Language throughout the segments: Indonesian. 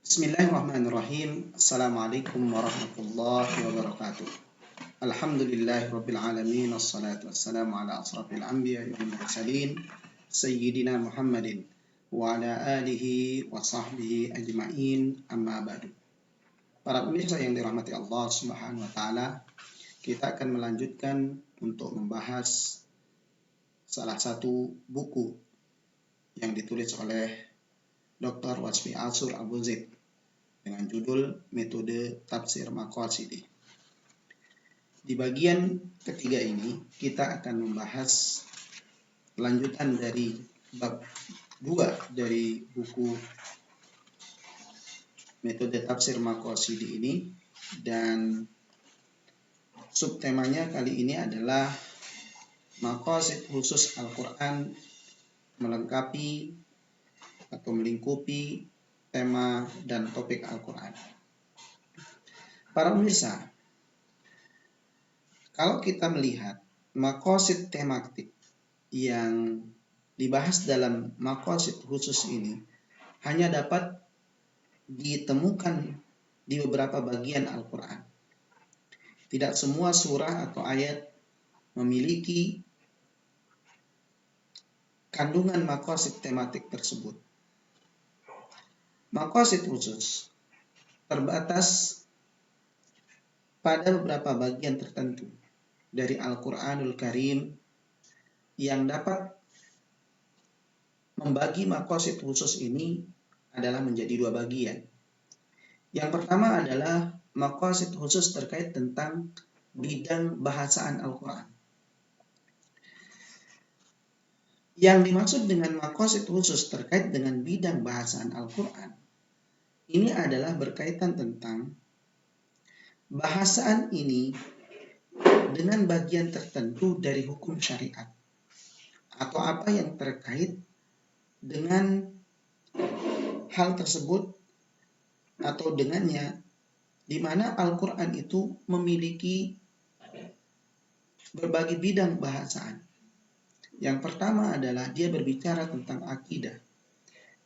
Bismillahirrahmanirrahim. Assalamualaikum warahmatullahi wabarakatuh. Alhamdulillahirabbil alamin wassalatu wassalamu ala asrafil anbiya'i wal mursalin sayyidina Muhammadin wa ala alihi wa sahbihi ajma'in, amma ba'du. Para pemirsa yang dirahmati Allah Subhanahu wa taala, kita akan melanjutkan untuk membahas salah satu buku yang ditulis oleh Dr. Wasfi Al-Sur Abu Zaid dengan judul Metode Tafsir Maqasidi. Di bagian ketiga ini kita akan membahas lanjutan dari bab 2 dari buku Metode Tafsir Maqasidi ini, dan subtemanya kali ini adalah Maqasid khusus Al-Quran melengkapi atau melingkupi tema dan topik Al-Quran. Para pemirsa, kalau kita melihat maqasid tematik yang dibahas dalam maqasid khusus ini hanya dapat ditemukan di beberapa bagian Al-Quran. Tidak semua surah atau ayat memiliki kandungan maqasid tematik tersebut. Maqasid khusus terbatas pada beberapa bagian tertentu dari Al-Quranul Karim yang dapat membagi maqasid khusus ini adalah menjadi dua bagian. Yang pertama adalah maqasid khusus terkait tentang bidang bahasaan Al-Quran. Yang dimaksud dengan maqasid khusus terkait dengan bidang bahasaan Al-Quran ini adalah berkaitan tentang bahasaan ini dengan bagian tertentu dari hukum syariat atau apa yang terkait dengan hal tersebut atau dengannya, di mana Al-Quran itu memiliki berbagai bidang bahasaan. Yang pertama adalah dia berbicara tentang akidah.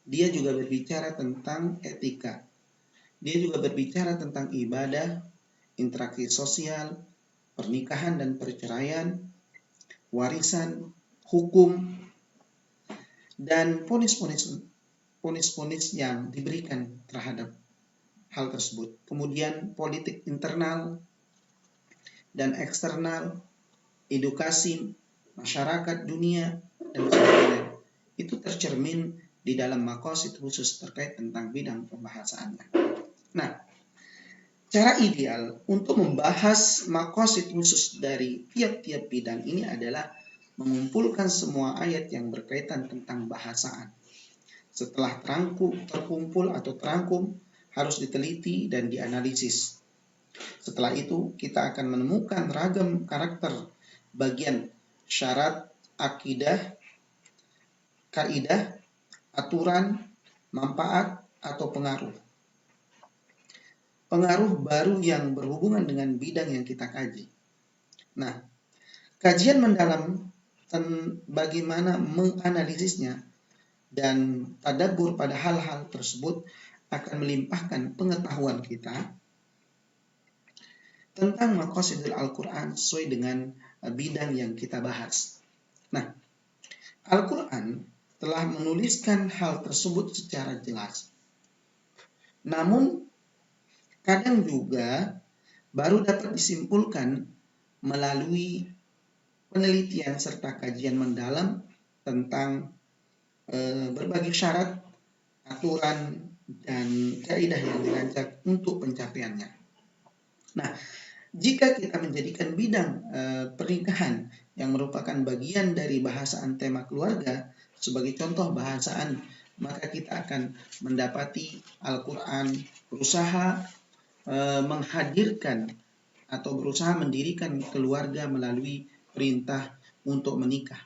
Dia juga berbicara tentang etika. Dia juga berbicara tentang ibadah, interaksi sosial, pernikahan dan perceraian, warisan, hukum, dan ponis-ponis yang diberikan terhadap hal tersebut. Kemudian politik internal dan eksternal, edukasi, masyarakat dunia, dan sebagainya. Itu tercermin di dalam maqasid khusus terkait tentang bidang pembahasannya. Nah, cara ideal untuk membahas maqasid khusus dari tiap-tiap bidang ini adalah mengumpulkan semua ayat yang berkaitan tentang bahasaan. Setelah terkumpul atau terangkum, harus diteliti dan dianalisis. Setelah itu, kita akan menemukan ragam karakter bagian syarat, akidah, kaidah, aturan, manfaat, atau pengaruh. Pengaruh baru yang berhubungan dengan bidang yang kita kaji. Nah, kajian mendalam bagaimana menganalisisnya dan tadabbur pada hal-hal tersebut akan melimpahkan pengetahuan kita tentang maqasidul Al-Quran sesuai dengan bidang yang kita bahas. Nah, Al-Quran telah menuliskan hal tersebut secara jelas. Namun, kadang juga baru dapat disimpulkan melalui penelitian serta kajian mendalam tentang berbagai syarat, aturan, dan kaidah yang dirancang untuk pencapaiannya. Nah, jika kita menjadikan bidang pernikahan yang merupakan bagian dari bahasaan tema keluarga sebagai contoh bahasaan, maka kita akan mendapati Al-Quran berusaha menghadirkan atau berusaha mendirikan keluarga melalui perintah untuk menikah.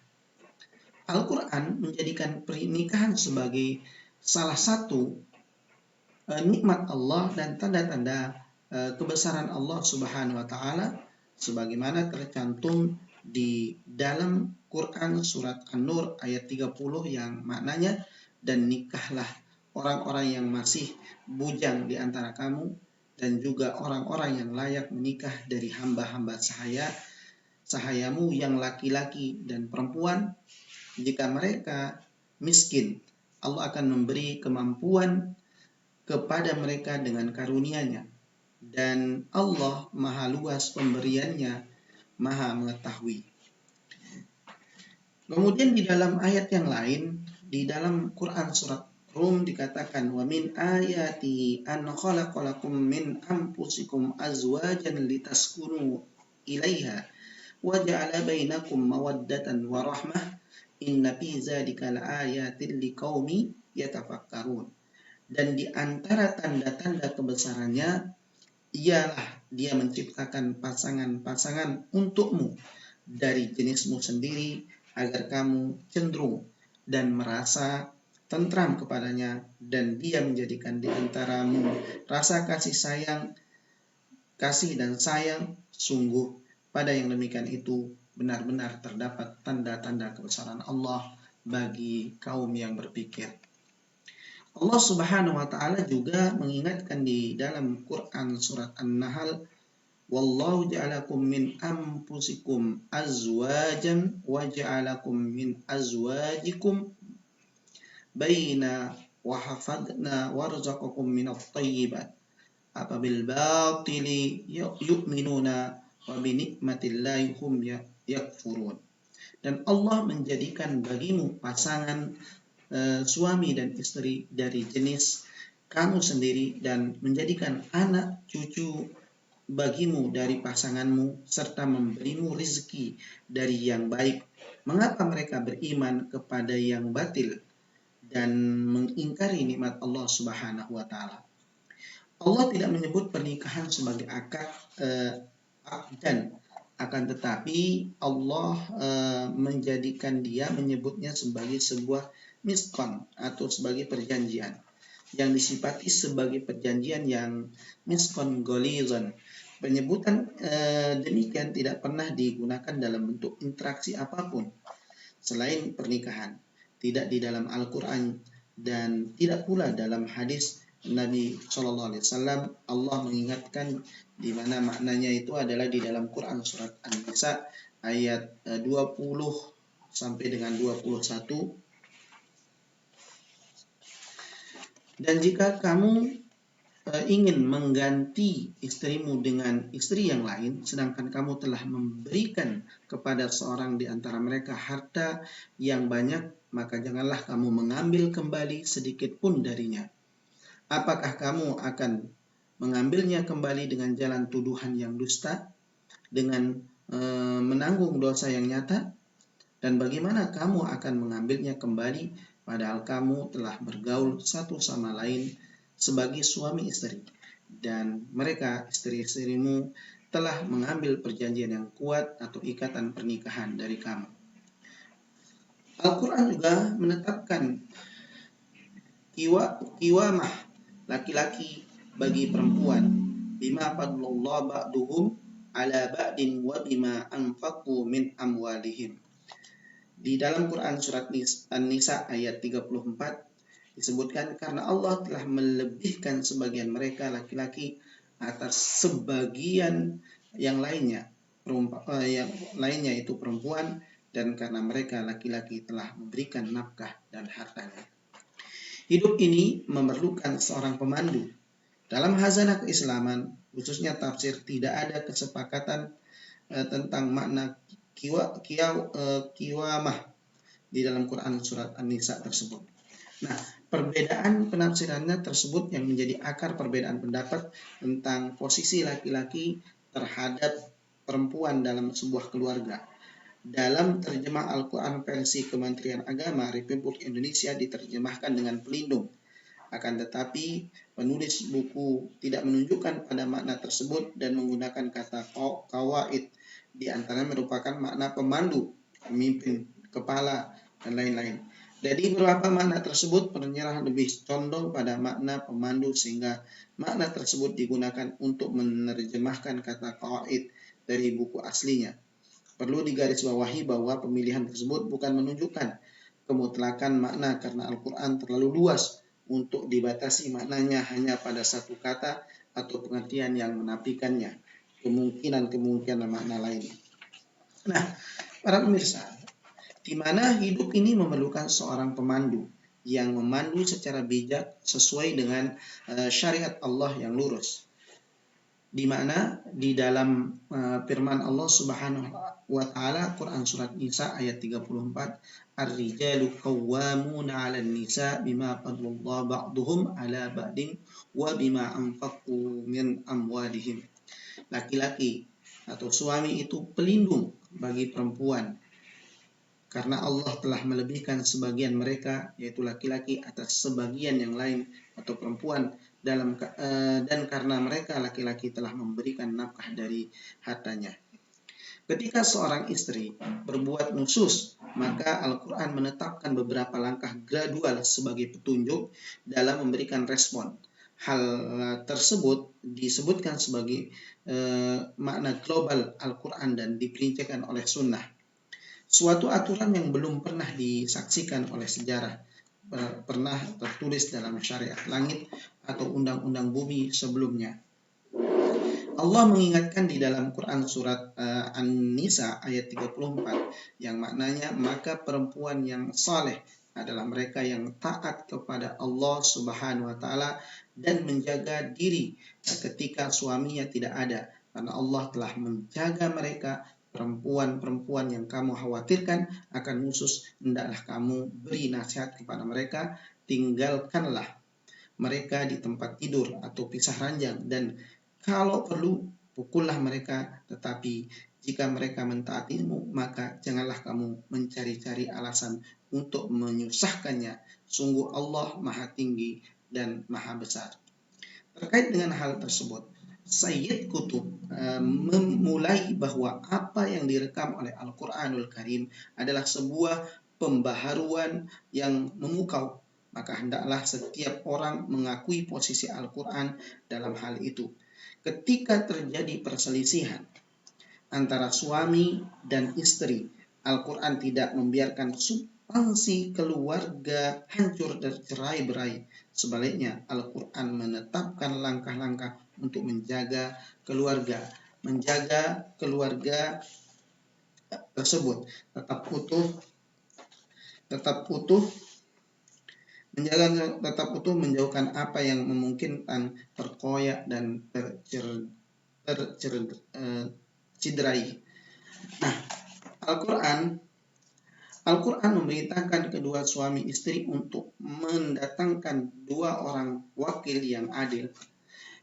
Al-Quran menjadikan pernikahan sebagai salah satu nikmat Allah dan tanda-tanda kebesaran Allah Subhanahu wa taala sebagaimana tercantum di dalam Quran surat An-Nur ayat 30 yang maknanya, dan nikahlah orang-orang yang masih bujang di antara kamu, dan juga orang-orang yang layak menikah dari hamba-hamba sahayamu yang laki-laki dan perempuan. Jika mereka miskin, Allah akan memberi kemampuan kepada mereka dengan karunia-Nya. Dan Allah maha luas pemberiannya, maha mengetahui. Kemudian di dalam ayat yang lain, di dalam Quran surat Rum dikatakan, wa min ayati an khalaqalakum min anfusikum azwajan litaskunu ilaiha wa ja'ala bainakum mawaddatan wa rahmah inna fi dzalika laayatin liqaumi yatafakkarun. Dan di antara tanda-tanda kebesarannya ialah Dia menciptakan pasangan-pasangan untukmu dari jenismu sendiri agar kamu cenderung dan merasa tentram kepadanya, dan Dia menjadikan di antaramu rasa kasih dan sayang. Sungguh pada yang demikian itu benar-benar terdapat tanda-tanda kebesaran Allah bagi kaum yang berpikir. Allah Subhanahu wa taala juga mengingatkan di dalam Quran surat An-Nahl, wallahu ja'alakum min anfusikum azwajan wa ja'alakum min azwajikum baina wa hafadna warzaqakum minat thayyibat apabil batili yu'minuna wa bi nikmatillahi hum yakfurun. Dan Allah menjadikan bagimu pasangan suami dan istri dari jenis kamu sendiri, dan menjadikan anak cucu bagimu dari pasanganmu, serta memberimu rezeki dari yang baik. Mengapa mereka beriman kepada yang batil dan mengingkari nikmat Allah Subhanahu wa taala? Allah tidak menyebut pernikahan sebagai akad dan akan tetapi Allah menyebutnya sebagai sebuah miskon atau sebagai perjanjian yang disifati sebagai perjanjian yang miskon golizon. Penyebutan demikian tidak pernah digunakan dalam bentuk interaksi apapun selain pernikahan, tidak di dalam Al-Quran dan tidak pula dalam hadis Nabi SAW. Allah mengingatkan di mana maknanya itu adalah di dalam Quran surat An-Nisa ayat 20 sampai dengan 21. Dan jika kamu ingin mengganti istrimu dengan istri yang lain, sedangkan kamu telah memberikan kepada seorang di antara mereka harta yang banyak, maka janganlah kamu mengambil kembali sedikit pun darinya. Apakah kamu akan mengambilnya kembali dengan jalan tuduhan yang dusta, dengan menanggung dosa yang nyata? Dan bagaimana kamu akan mengambilnya kembali padahal kamu telah bergaul satu sama lain sebagai suami istri, dan mereka istri-istrimu telah mengambil perjanjian yang kuat atau ikatan pernikahan dari kamu. Al-Quran juga menetapkan kiwamah laki-laki bagi perempuan, bima fadlallah ba'duhum ala ba'din wa bima anfaqu min amwalihim. Di dalam Quran surat An-Nisa ayat 34 disebutkan, karena Allah telah melebihkan sebagian mereka laki-laki atas sebagian yang lainnya, itu perempuan, dan karena mereka laki-laki telah memberikan nafkah dan hartanya. Hidup ini memerlukan seorang pemandu. Dalam khazanah keislaman, khususnya tafsir, tidak ada kesepakatan tentang makna kiwamah di dalam Quran surat An-Nisa tersebut. Nah, perbedaan penafsirannya tersebut yang menjadi akar perbedaan pendapat tentang posisi laki-laki terhadap perempuan dalam sebuah keluarga. Dalam terjemah Al-Quran versi Kementerian Agama Republik Indonesia diterjemahkan dengan pelindung. Akan tetapi penulis buku tidak menunjukkan pada makna tersebut dan menggunakan kata qawaid, di antaranya merupakan makna pemandu, pemimpin, kepala, dan lain-lain. Jadi beberapa makna tersebut penyerah lebih condong pada makna pemandu, sehingga makna tersebut digunakan untuk menerjemahkan kata qawaid dari buku aslinya. Perlu digarisbawahi bahwa pemilihan tersebut bukan menunjukkan kemutlakan makna, karena Al-Quran terlalu luas untuk dibatasi maknanya hanya pada satu kata atau pengertian yang menafikannya kemungkinan makna lain. Nah, para pemirsa, di mana hidup ini memerlukan seorang pemandu yang memandu secara bijak sesuai dengan syariat Allah yang lurus. Di mana di dalam firman Allah Subhanahu wa taala Quran surat Nisa ayat 34, ar-rijalu qawwamuna 'alan nisa bima fadlallahu ba'dhum 'ala ba'din wa bima anfaqu min amwalihim. Laki-laki atau suami itu pelindung bagi perempuan karena Allah telah melebihkan sebagian mereka, yaitu laki-laki, atas sebagian yang lain atau perempuan dan karena mereka laki-laki telah memberikan nafkah dari hartanya. Ketika seorang istri berbuat nusyuz, maka Al-Quran menetapkan beberapa langkah gradual sebagai petunjuk dalam memberikan respon. Hal tersebut disebutkan sebagai makna global Al-Quran dan diperincikan oleh sunnah. Suatu aturan yang belum pernah disaksikan oleh sejarah, pernah tertulis dalam syariat langit atau undang-undang bumi sebelumnya. Allah mengingatkan di dalam Quran surat An-Nisa ayat 34 yang maknanya, maka perempuan yang saleh adalah mereka yang taat kepada Allah Subhanahu wa taala dan menjaga diri ketika suaminya tidak ada, karena Allah telah menjaga mereka. Perempuan-perempuan yang kamu khawatirkan akan khusus, hendaklah kamu beri nasihat kepada mereka, tinggalkanlah mereka di tempat tidur atau pisah ranjang, dan kalau perlu pukullah mereka, tetapi jika mereka mentaatimu maka janganlah kamu mencari-cari alasan untuk menyusahkannya. Sungguh Allah Maha Tinggi dan Maha Besar. Terkait dengan hal tersebut, Sayyid Qutb memulai bahwa apa yang direkam oleh Al-Quranul Karim adalah sebuah pembaharuan yang memukau, maka hendaklah setiap orang mengakui posisi Al-Quran dalam hal itu. Ketika terjadi perselisihan antara suami dan istri, Al-Quran tidak membiarkan substansi keluarga hancur dan cerai-berai. Sebaliknya, Al-Quran menetapkan langkah-langkah untuk menjaga keluarga tersebut tetap utuh, menjauhkan apa yang memungkinkan terkoyak dan tercederai. Nah, Al-Quran memerintahkan kedua suami istri untuk mendatangkan dua orang wakil yang adil,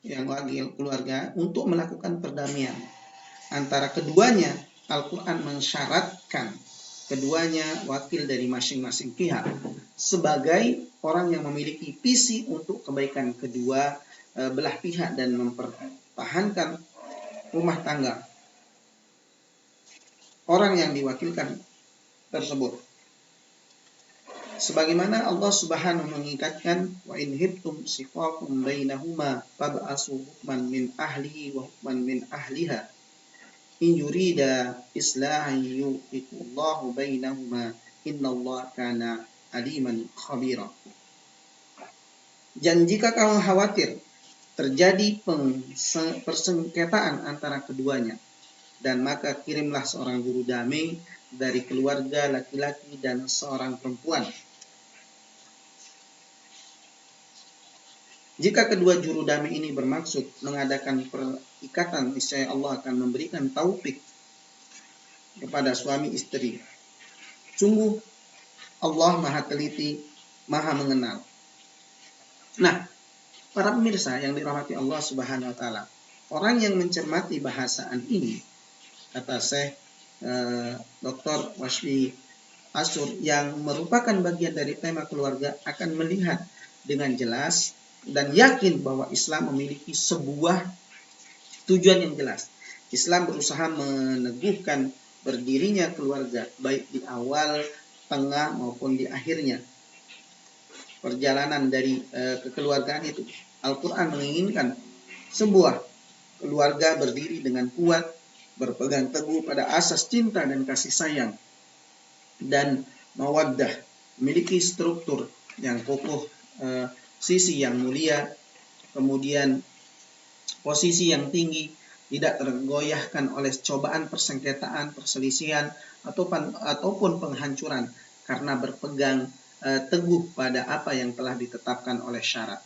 yang wakil keluarga, untuk melakukan perdamaian antara keduanya. Al-Quran mensyaratkan keduanya wakil dari masing-masing pihak sebagai orang yang memiliki visi untuk kebaikan kedua belah pihak dan mempertahankan rumah tangga orang yang diwakilkan tersebut. Sebagaimana Allah Subhanahu mengingatkan, wa in hibtum shiqaqum bainahuma fab'asu hukman min ahlihi wa hukman min ahliha in yurida islahan yuwaffiqillahu bainahuma innallaha kana aliman khabira. Dan jika kamu khawatir terjadi persengketaan antara keduanya, dan maka kirimlah seorang juru damai dari keluarga laki-laki dan seorang perempuan. Jika kedua juru damai ini bermaksud mengadakan perikatan, niscaya Allah akan memberikan taufik kepada suami istri. Sungguh Allah Maha Teliti, Maha Mengenal. Nah, para pemirsa yang dirahmati Allah Subhanahu wa taala, orang yang mencermati bahasaan ini, kata Syekh Dr. Washfi Ashur, yang merupakan bagian dari tema keluarga, akan melihat dengan jelas dan yakin bahwa Islam memiliki sebuah tujuan yang jelas. Islam berusaha meneguhkan berdirinya keluarga, baik di awal, tengah, maupun di akhirnya perjalanan dari kekeluargaan itu. Al-Quran menginginkan sebuah keluarga berdiri dengan kuat, berpegang teguh pada asas cinta dan kasih sayang, dan mawaddah, memiliki struktur yang kokoh sisi yang mulia, kemudian posisi yang tinggi, tidak tergoyahkan oleh cobaan persengketaan, perselisihan, ataupun penghancuran karena berpegang teguh pada apa yang telah ditetapkan oleh syarat.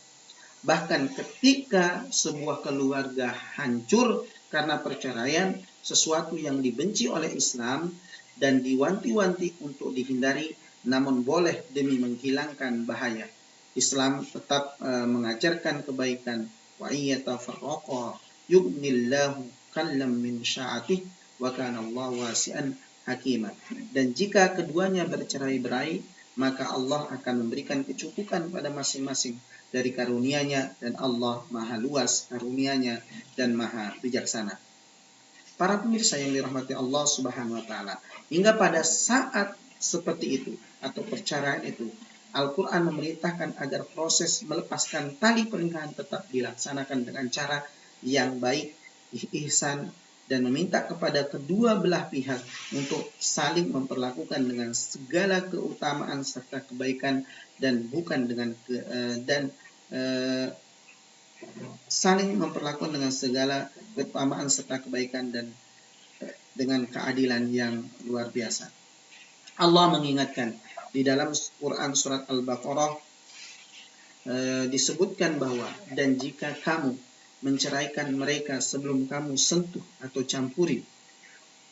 Bahkan ketika sebuah keluarga hancur karena perceraian, sesuatu yang dibenci oleh Islam dan diwanti-wanti untuk dihindari, namun boleh demi menghilangkan bahaya. Islam tetap mengajarkan kebaikan. Wa iyyatafarraqa yughnillahu kallam min sya'atih wa kana Allahu wasi'an hakiman. Dan jika keduanya bercerai-berai, maka Allah akan memberikan kecukupan pada masing-masing dari karunia-Nya, dan Allah maha luas karunia-Nya dan maha bijaksana. Para pemirsa yang dirahmati Allah Subhanahu wa taala, hingga pada saat seperti itu atau perceraian itu, Al-Quran memerintahkan agar proses melepaskan tali pernikahan tetap dilaksanakan dengan cara yang baik, ihsan, dan meminta kepada kedua belah pihak untuk saling memperlakukan dengan segala keutamaan serta kebaikan, dan bukan dengan saling memperlakukan dengan segala keutamaan serta kebaikan dan dengan keadilan yang luar biasa. Allah mengingatkan di dalam Quran surat Al-Baqarah disebutkan bahwa, dan jika kamu menceraikan mereka sebelum kamu sentuh atau campuri,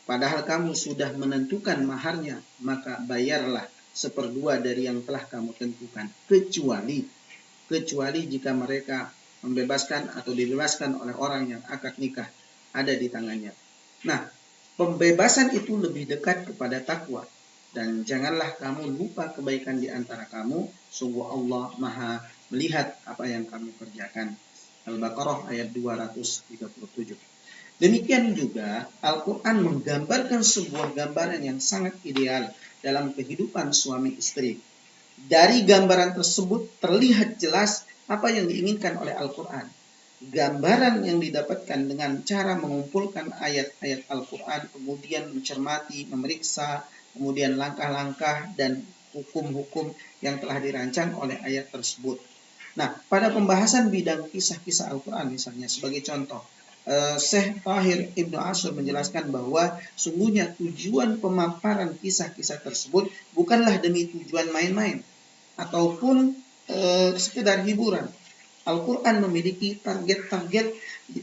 padahal kamu sudah menentukan maharnya, maka bayarlah 1/2 dari yang telah kamu tentukan, kecuali jika mereka membebaskan atau dibebaskan oleh orang yang akad nikah ada di tangannya. Nah, pembebasan itu lebih dekat kepada takwa. Dan janganlah kamu lupa kebaikan di antara kamu, sungguh Allah maha melihat apa yang kamu kerjakan. Al-Baqarah ayat 237. Demikian juga Al-Quran menggambarkan sebuah gambaran yang sangat ideal dalam kehidupan suami istri. Dari gambaran tersebut terlihat jelas apa yang diinginkan oleh Al-Quran. Gambaran yang didapatkan dengan cara mengumpulkan ayat-ayat Al-Quran, kemudian mencermati, memeriksa, kemudian langkah-langkah dan hukum-hukum yang telah dirancang oleh ayat tersebut. Nah, pada pembahasan bidang kisah-kisah Al-Quran misalnya, sebagai contoh, Syekh Tahir Ibnu Ashur menjelaskan bahwa sungguhnya tujuan pemaparan kisah-kisah tersebut bukanlah demi tujuan main-main ataupun sekedar hiburan. Al-Quran memiliki target-target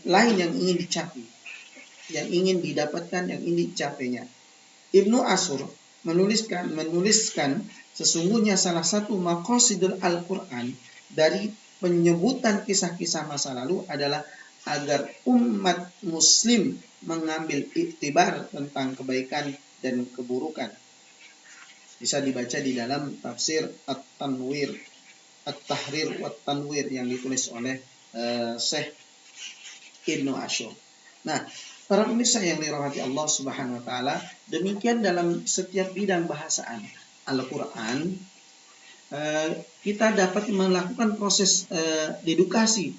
lain yang ingin dicapai, yang ingin didapatkan, yang ingin dicapainya. Ibnu Ashur menuliskan sesungguhnya salah satu maqasidul Al-Quran dari penyebutan kisah-kisah masa lalu adalah agar umat muslim mengambil iktibar tentang kebaikan dan keburukan. Bisa dibaca di dalam tafsir At-Tahrir wa Tanwir yang ditulis oleh Syekh Ibnu Ashur. Nah, para pemirsa yang dirahmati Allah Subhanahu wa taala, demikian dalam setiap bidang bahasaan Al-Quran, kita dapat melakukan proses dedukasi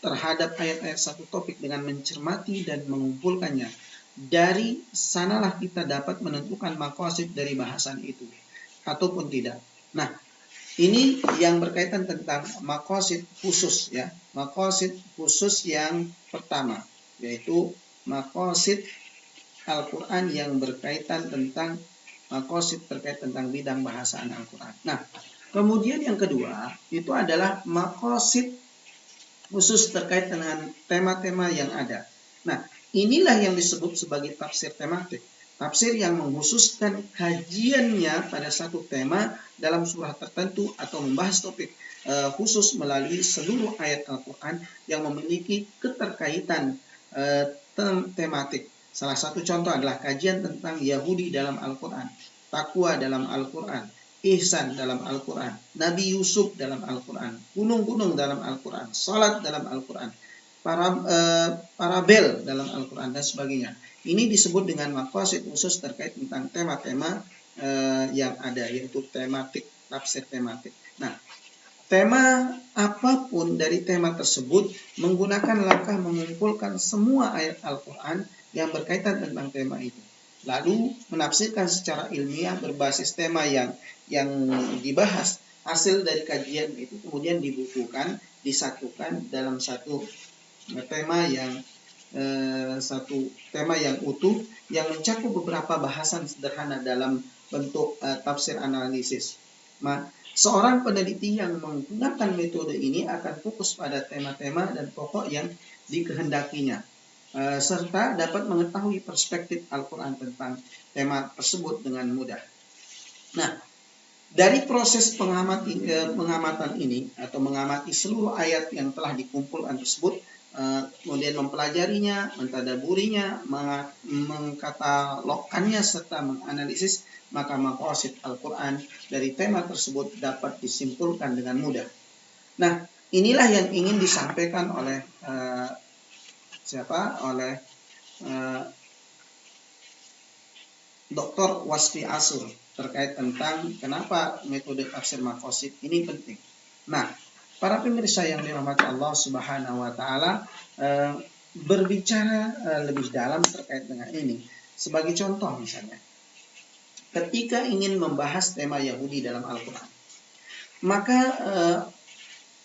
terhadap ayat-ayat satu topik dengan mencermati dan mengumpulkannya. Dari sanalah kita dapat menentukan maqasid dari bahasan itu ataupun tidak. Nah, ini yang berkaitan tentang maqasid khusus, ya. Maqasid khusus yang pertama, yaitu maqasid Al-Quran yang berkaitan tentang maqasid terkait tentang bidang bahasaan Al-Quran. Nah, kemudian yang kedua itu adalah maqasid khusus terkait dengan tema-tema yang ada. Nah, inilah yang disebut sebagai tafsir tematik. Tafsir yang mengkhususkan kajiannya pada satu tema dalam surah tertentu atau membahas topik khusus melalui seluruh ayat Al-Quran yang memiliki keterkaitan tematik. Salah satu contoh adalah kajian tentang Yahudi dalam Al-Quran, takwa dalam Al-Quran, ihsan dalam Al-Quran, Nabi Yusuf dalam Al-Quran, gunung-gunung dalam Al-Quran, salat dalam Al-Quran, parabel dalam Al-Quran, dan sebagainya. Ini disebut dengan maqasid khusus terkait tentang tema-tema yang ada, yaitu tematik, tafsir tematik. Nah, tema apapun dari tema tersebut menggunakan langkah mengumpulkan semua ayat Al-Quran yang berkaitan tentang tema itu, lalu menafsirkan secara ilmiah berbasis tema yang dibahas hasil dari kajian itu kemudian dibukukan, disatukan dalam satu tema yang utuh yang mencakup beberapa bahasan sederhana dalam bentuk tafsir analisis. Seorang peneliti yang menggunakan metode ini akan fokus pada tema-tema dan pokok yang dikehendakinya, serta dapat mengetahui perspektif Al-Quran tentang tema tersebut dengan mudah. Nah, dari proses pengamatan ini atau mengamati seluruh ayat yang telah dikumpulkan tersebut, kemudian mempelajarinya, mentadaburinya, mengkatalogkannya serta menganalisis, maka maqasid Al-Quran dari tema tersebut dapat disimpulkan dengan mudah. Nah, inilah yang ingin disampaikan oleh Dr. Wasfi Asur terkait tentang kenapa metode tafsir maqasid ini penting. Nah, para pemirsa yang dirahmati Allah Subhanahu wa taala, berbicara lebih dalam terkait dengan ini. Sebagai contoh misalnya, ketika ingin membahas tema Yahudi dalam Al-Quran,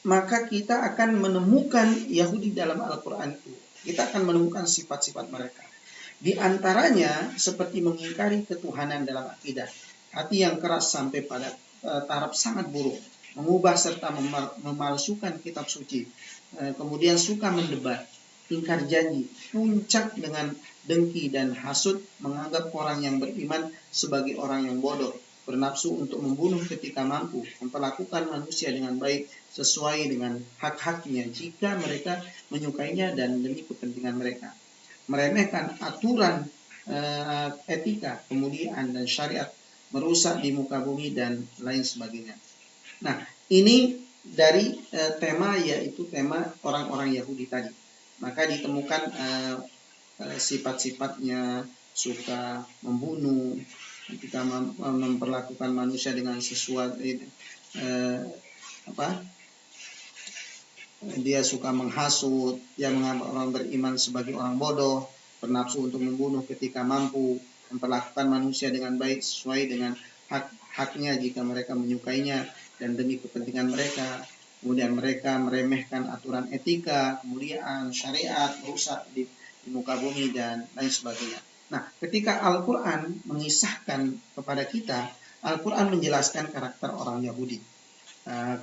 maka kita akan menemukan Yahudi dalam Al-Quran itu. Kita akan menemukan sifat-sifat mereka. Di antaranya seperti mengingkari ketuhanan dalam akidah, hati yang keras sampai pada taraf sangat buruk, mengubah serta memalsukan kitab suci, kemudian suka mendebat, ingkar janji, puncak dengan dengki dan hasud, menganggap orang yang beriman sebagai orang yang bodoh, bernafsu untuk membunuh ketika mampu, memperlakukan manusia dengan baik sesuai dengan hak-haknya jika mereka menyukainya dan demi kepentingan mereka, meremehkan aturan etika, kemudian dan syariat, merusak di muka bumi dan lain sebagainya. Nah, ini dari tema, yaitu tema orang-orang Yahudi tadi. Maka ditemukan sifat-sifatnya, suka membunuh, ketika memperlakukan manusia dengan sesuatu dia suka menghasut, dia menganggap orang beriman sebagai orang bodoh, bernafsu untuk membunuh ketika mampu, memperlakukan manusia dengan baik sesuai dengan hak-haknya jika mereka menyukainya dan demi kepentingan mereka. Kemudian mereka meremehkan aturan etika, kemudian syariat, merusak di muka bumi dan lain sebagainya. Nah, ketika Al-Quran mengisahkan kepada kita, Al-Quran menjelaskan karakter orang Yahudi.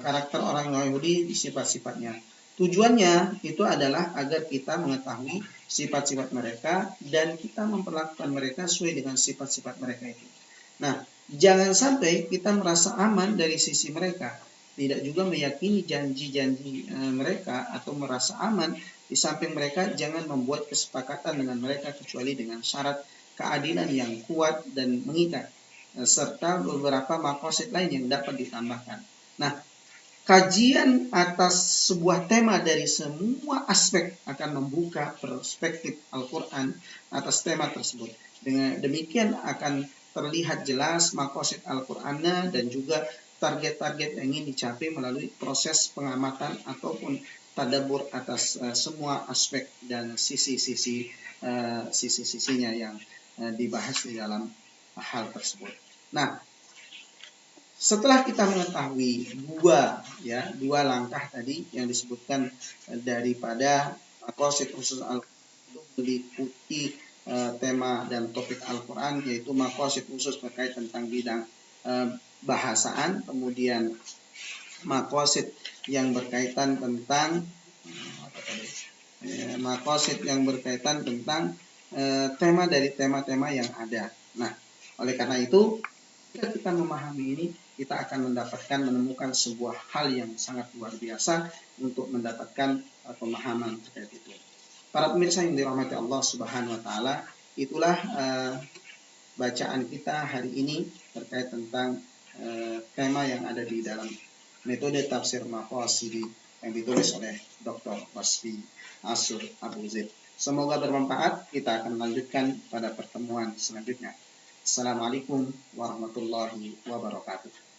Karakter orang Yahudi, sifat-sifatnya. Tujuannya itu adalah agar kita mengetahui sifat-sifat mereka dan kita memperlakukan mereka sesuai dengan sifat-sifat mereka itu. Nah, jangan sampai kita merasa aman dari sisi mereka, tidak juga meyakini janji-janji mereka atau merasa aman di samping mereka. Jangan membuat kesepakatan dengan mereka kecuali dengan syarat keadilan yang kuat dan mengikat, serta beberapa maqasid lain yang dapat ditambahkan. Nah, kajian atas sebuah tema dari semua aspek akan membuka perspektif Al-Quran atas tema tersebut. Dengan demikian akan terlihat jelas maqasid Al-Qurannya dan juga target-target yang ingin dicapai melalui proses pengamatan ataupun tadabbur atas semua aspek dan sisi-sisinya yang dibahas di dalam hal tersebut. Nah, setelah kita mengetahui dua langkah tadi yang disebutkan daripada maqasid khusus Al-Quran meliputi tema dan topik Al-Quran, yaitu maqasid khusus terkait tentang bidang bahasaan, kemudian maqasid yang berkaitan tentang tema dari tema-tema yang ada. Nah, oleh karena itu, jika kita memahami ini, kita akan menemukan sebuah hal yang sangat luar biasa untuk mendapatkan pemahaman terkait itu. Para pemirsa yang dirahmati Allah Subhanahu wa taala, itulah bacaan kita hari ini terkait tentang tema yang ada di dalam metode tafsir maqasid yang ditulis oleh Dr. Wasfi Asur Abu Zaid. Semoga bermanfaat. Kita akan lanjutkan pada pertemuan selanjutnya. Assalamualaikum warahmatullahi wabarakatuh.